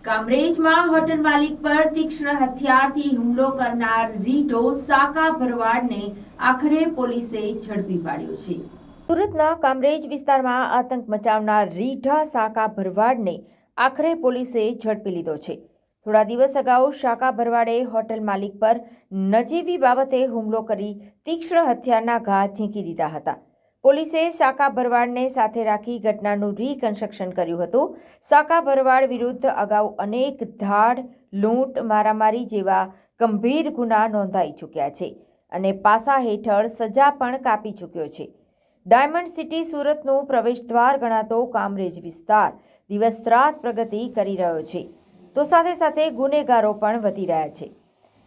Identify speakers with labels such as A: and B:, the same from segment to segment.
A: કામરેજમાં hotel માલિક પર તીક્ષ્ણ હથિયારથી હુમલો કરનાર રીઢો સાકા ભરવાડને આખરે પોલીસે ઝડપી પાડ્યો છે। સુરતના કામરેજ વિસ્તારમાં આતંક મચાવનાર રીઢા સાકા ભરવાડને આખરે પોલીસે ઝડપી લીધો છે। થોડા દિવસ અગાઉ સાકા ભરવાડે હોટલ માલિક પર નજીવી બાબતે હુમલો કરી તીક્ષ્ણ હથિયારના ઘા ઝીંકી દીધા હતા। પોલીસે સાકા ભરવાડને સાથે રાખી ઘટનાનું રીકન્સ્ટ્રક્શન કર્યું હતું। સાકા ભરવાડ વિરુદ્ધ અગાઉ અનેક ધાડ, લૂંટ, મારામારી જેવા ગંભીર ગુના નોંધાઈ ચૂક્યા છે અને પાસા હેઠળ સજા પણ કાપી ચૂક્યો છે। ડાયમંડ સિટી સુરતનું પ્રવેશદ્વાર ગણાતો કામરેજ વિસ્તાર દિવસ રાત પ્રગતિ કરી રહ્યો છે, તો સાથે સાથે ગુનેગારો પણ વધી રહ્યા છે।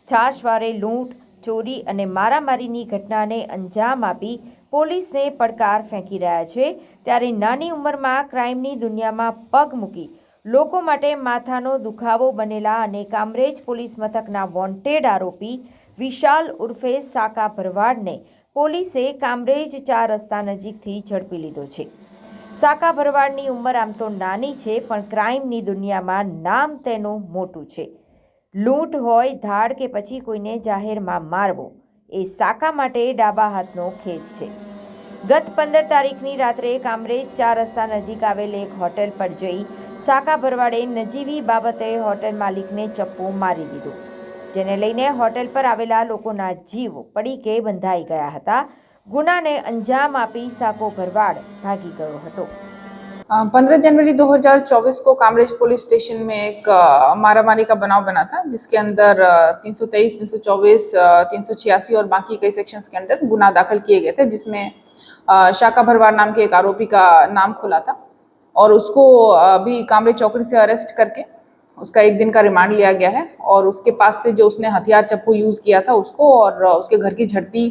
A: છાશવારે લૂંટ, ચોરી અને મારામારીની ઘટનાને અંજામ આપી પોલીસને પડકાર ફેંકી રહ્યા છે, ત્યારે નાની ઉંમરમાં ક્રાઇમની દુનિયામાં પગ મૂકી લોકો માટે માથાનો દુખાવો બનેલા અને કામરેજ પોલીસ મથકના વોન્ટેડ આરોપી વિશાલ ઉર્ફે સાકા ભરવાડને પોલીસે કામરેજ 4 રસ્તા નજીકથી ઝડપી લીધો છે। સાકા ભરવાડની ઉંમર આમ તો નાની છે, પણ ક્રાઇમની દુનિયામાં નામ તેનું મોટું છે। લૂંટ હોય, ધાડ કે પછી કોઈને જાહેરમાં મારવો એ સાકા માટે ડાબા હાથનો ખેલ છે। ગત 15 તારીખની રાત્રે કામરેજ 4 રસ્તા નજીક આવેલ એક હોટેલ પર જઈ સાકા ભરવાડે નજીવી બાબતે હોટેલ માલિકને ચપ્પુ મારી દીધો, જેને લઈને હોટેલ પર આવેલા લોકોના જીવ પડીકે બંધાઈ ગયા હતા। ગુનાને અંજામ આપી સાકો ભરવાડ ભાગી ગયો હતો।
B: 15 जनवरी 2024 को कामरेज पुलिस स्टेशन में एक मारामारी का बनाव बना था, जिसके अंदर 323, 324, 386 और बाकी कई सेक्शंस के अंदर गुना दाखिल किए गए थे, जिसमें शाका भरवाड़ नाम के एक आरोपी का नाम खुला था और उसको अभी कामरेज चौकड़ी से अरेस्ट करके उसका 1 दिन का रिमांड लिया गया है और उसके पास से जो उसने हथियार चप्पू यूज़ किया था उसको और उसके घर की झड़ती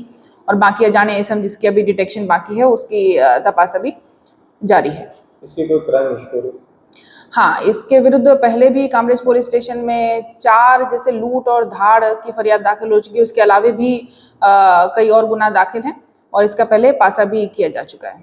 B: और बाकी अजाने एसएम जिसकी अभी डिटेक्शन बाकी है उसकी तपास अभी जारी है।
C: इसकी कोई क्राइम हिस्ट्री?
B: हाँ, इसके विरुद्ध पहले भी कामरेज पुलिस स्टेशन में 4 जैसे लूट और धाड़ की फरियाद दाखिल हो चुकी है। उसके अलावा भी कई और गुना दाखिल हैं और इसका पहले पासा भी किया जा चुका है।